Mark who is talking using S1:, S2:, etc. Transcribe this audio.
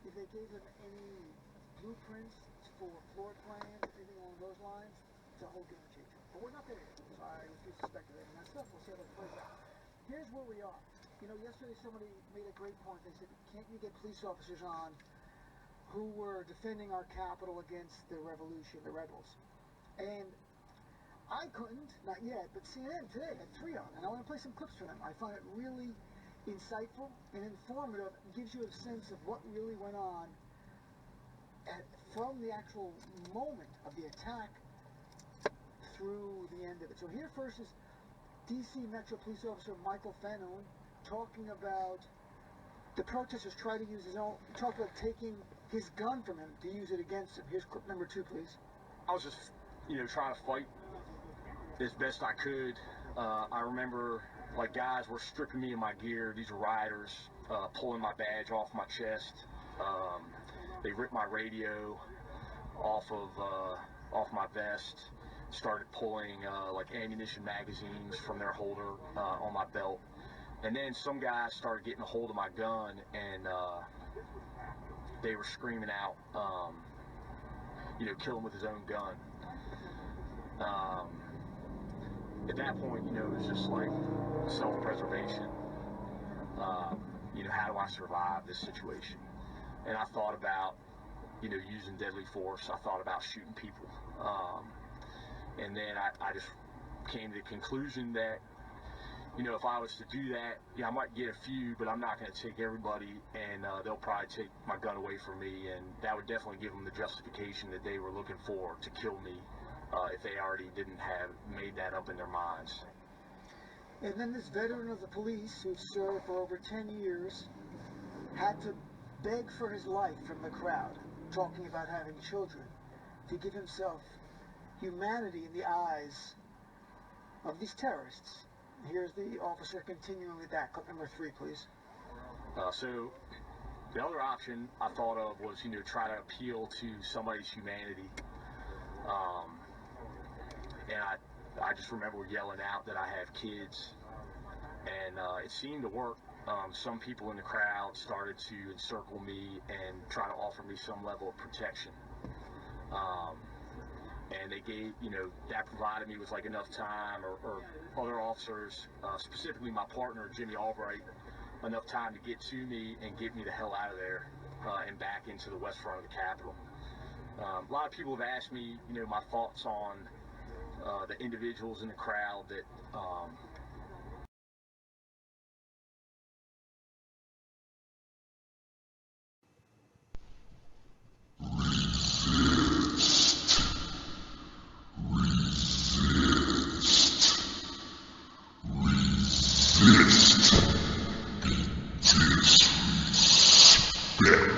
S1: If they gave him any blueprints for floor plans, anything along those lines, it's a whole game changer. But we're not there yet, so I refuse to speculate on that stuff. We'll see how that plays out. Here's where we are. You know, yesterday somebody made a great point. They said, can't you get police officers on who were defending our capital against the revolution, the rebels? And I couldn't, not yet, but CNN today had 3 on, and I want to play some clips for them. I find it really insightful and informative. It gives you a sense of what really went on from the actual moment of the attack through the end of it. So here first is D.C. Metro Police Officer Michael Fanone talking about the protesters try to use his own, talk about taking his gun from him to use it against him. Here's clip number 2, please.
S2: I was just, trying to fight as best I could. I remember, like, guys were stripping me of my gear. These were rioters, pulling my badge off my chest. They ripped my radio off my vest, started pulling like ammunition magazines from their holder on my belt. And then some guys started getting a hold of my gun, and they were screaming out, kill him with his own gun. At that point, it was just like self-preservation. How do I survive this situation? And I thought about, using deadly force. I thought about shooting people. And then I just came to the conclusion that, if I was to do that, I might get a few, but I'm not going to take everybody, and they'll probably take my gun away from me, and that would definitely give them the justification that they were looking for to kill me if they already didn't have made that up in their minds.
S1: And then this veteran of the police who served for over 10 years had to beg for his life from the crowd, talking about having children, to give himself humanity in the eyes of these terrorists. Here's the officer continuing with that. Clip number 3, please.
S2: So the other option I thought of was, try to appeal to somebody's humanity. And I just remember yelling out that I have kids, and it seemed to work. Some people in the crowd started to encircle me and try to offer me some level of protection. And they gave, that provided me with like enough time, or other officers, specifically my partner, Jimmy Albright, enough time to get to me and get me the hell out of there and back into the west front of the Capitol. A lot of people have asked me, my thoughts on the individuals in the crowd that
S3: Resist the disrespect.